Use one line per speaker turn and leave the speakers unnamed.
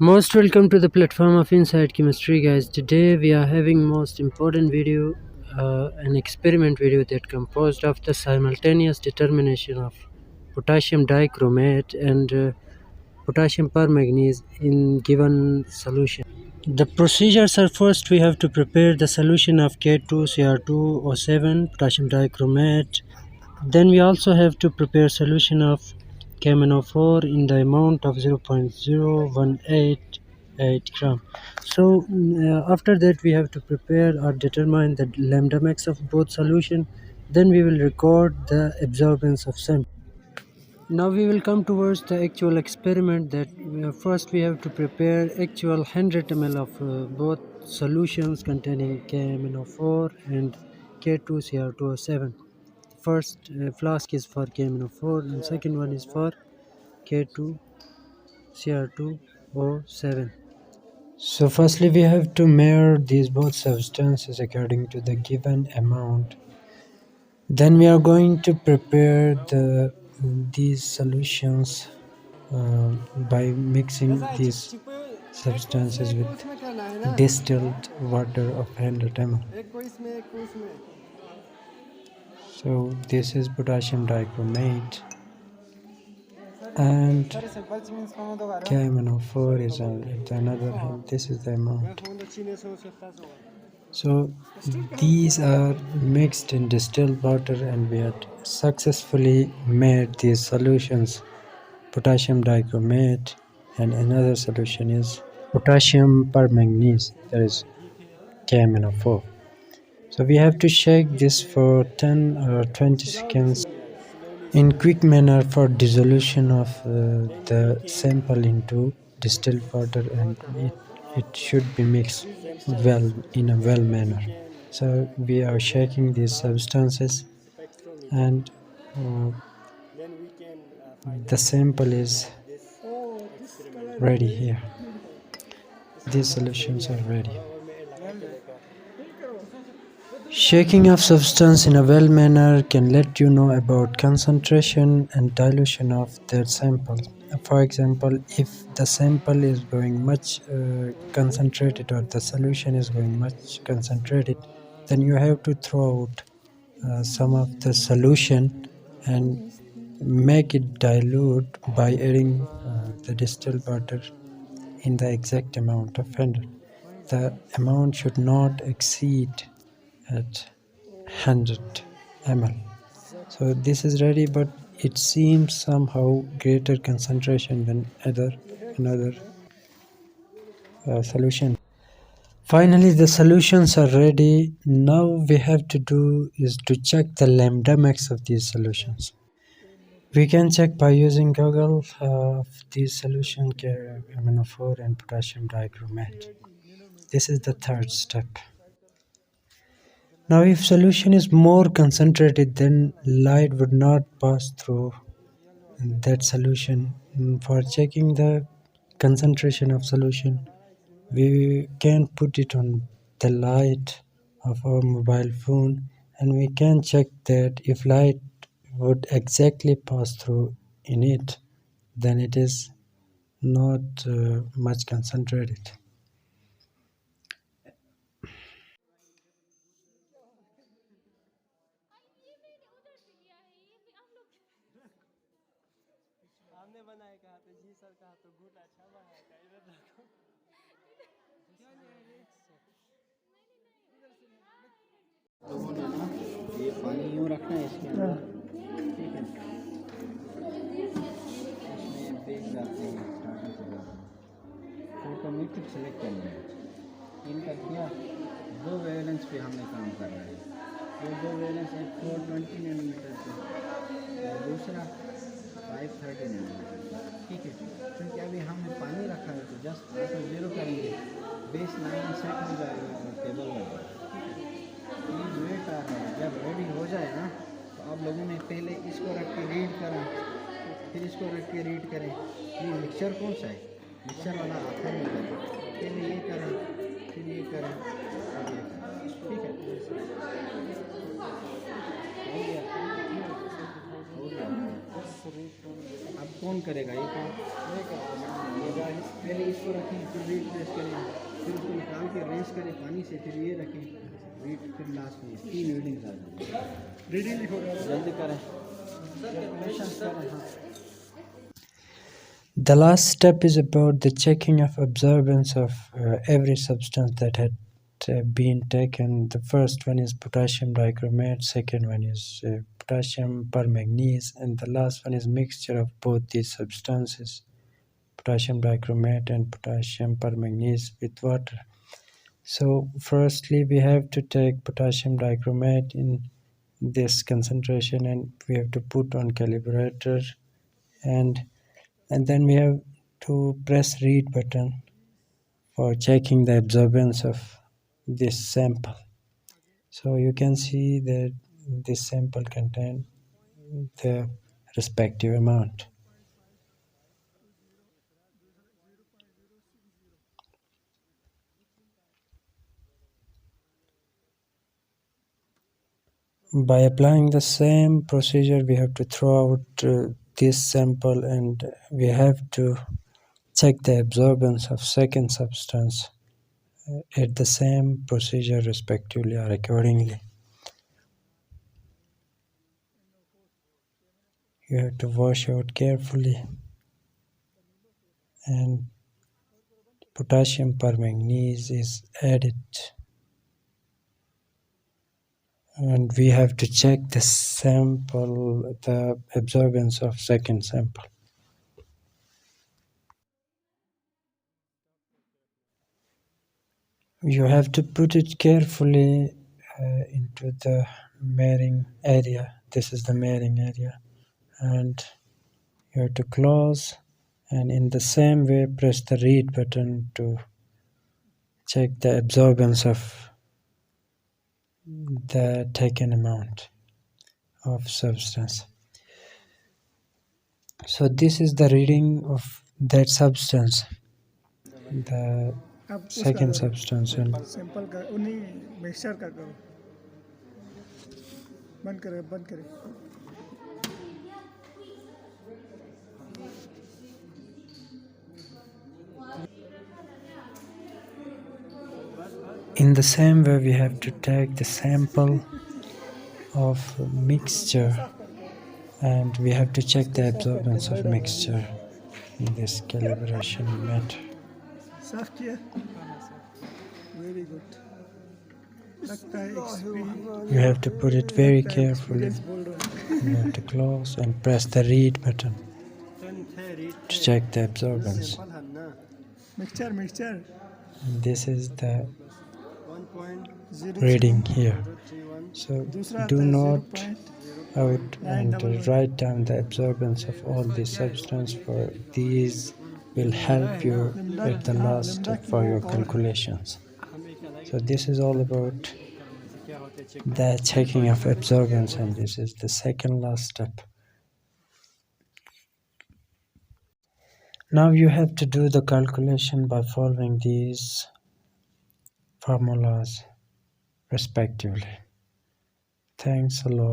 Most welcome to the platform of Inside Chemistry, guys. Today we are having most important video, an experiment video that composed of the simultaneous determination of potassium dichromate and potassium permanganate in given solution. The procedures are: first we have to prepare the solution of K2Cr2O7 potassium dichromate. Then we also have to prepare solution of KMnO4 in the amount of 0.0188 gram. So after that we have to prepare or determine the lambda max of both solution. Then we will record the absorbance of sample. Now we will come towards the actual experiment. That first we have to prepare actual 100 ml of both solutions containing KMnO4 and K2Cr2O7. First flask is for KMnO4 and second one is for K2Cr2O7. So firstly we have to measure these both substances according to the given amount. Then we are going to prepare these solutions by mixing these substances with distilled water of 100 ml. So this is potassium dichromate and KMnO4 is at another hand. This is the amount. So these are mixed in distilled water and we had successfully made these solutions potassium dichromate, and another solution is potassium permanganate, that is KMnO4. So we have to shake this for 10 or 20 seconds in quick manner for dissolution of the sample into distilled water, and it should be mixed well in a well manner. So we are shaking these substances and the sample is ready here. These solutions are ready. Shaking of substance in a well manner can let you know about concentration and dilution of that sample. For example, if the sample is going much concentrated or the solution is going much concentrated, then you have to throw out some of the solution and make it dilute by adding the distilled water in the exact amount of 100. The amount should not exceed at 100 ml. So this is ready, but it seems somehow greater concentration than another solution. Finally, the solutions are ready. Now we have to do is to check the lambda max of these solutions. We can check by using Google of these solution KMnO4 and potassium dichromate. This is the third step. Now if solution is more concentrated, then light would not pass through that solution. For checking the concentration of solution, we can put it on the light of our mobile phone and we can check that if light would exactly pass through in it, then it is not much concentrated.
ये पानी यूँ रखना है इसके अंदर, ठीक है। इसमें देख जाते हैं स्टार्टिंग से ऑटोमेटिक सेलेक्ट करना है। इनका क्या 2 वेवलेंथ पे हमने काम कर रहा है। ये 2 वेवलेंथ एक 420 नैनोमीटर पे और दूसरा 530 नैनोमीटर, ठीक है। क्योंकि अभी हमने पानी रखा है तो जस्ट ऑटो ज़ीरो करेंगे, बेस लाइन सेट हो जाएगा और टेबल लगेगा। वेट आ रहा है, जब रेडी हो जाए ना तो आप लोगों ने पहले इसको रख के रीड करा, फिर इसको रख के रीड करें। ये मिक्सचर कौन सा है, मिक्सचर वाला आखिर में करें, पहले ये करें फिर ये करें और ये करें, ठीक है। हो गया, अब कौन करेगा ये काम? ये पहले इसको रखें, फिर रीड प्रेस करें, फिर उसको निकाल के रेंस करें पानी से, फिर ये रखें रीड, फिर लास्ट में 3 रीडिंग्स आ जाएंगे। रीडिंग लिखो जल्दी करें, कैलकुलेशंस करें। हाँ,
The last step is about the checking of absorbance of every substance that had been taken. The first one is potassium dichromate, second one is potassium permanganate, and the last one is mixture of both these substances, potassium dichromate and potassium permanganate with water. So firstly we have to take potassium dichromate in this concentration and we have to put on calibrator, and then we have to press read button for checking the absorbance of this sample. So you can see that this sample contains the respective amount. By applying the same procedure, we have to throw out this sample and we have to check the absorbance of second substance at the same procedure respectively or accordingly. You have to wash out carefully, and potassium permanganate is added, and we have to check the sample, the absorbance of second sample. You have to put it carefully into the marring area. This is the marring area, and you have to close, and in the same way press the read button to check the absorbance of the taken amount of substance. So this is the reading of that substance, the second substance. And
simple का उन्हीं mixture का करो, बंद करें, बंद करें।
in the same way we have to take the sample of mixture and we have to check the absorbance of mixture in this calibration method.
साफ किया, वेरी गुड, लगता है
You have to put it very carefully. You have to close and press the read button to check the absorbance.
Mixture mixture
And this is the reading here. So do not out and write down the absorbance of all these substance, for these will help you at the last step for your calculations. So this is all about the checking of absorbance, and this is the second last step. Now you have to do the calculation by following these formulas respectively. Thanks a lot.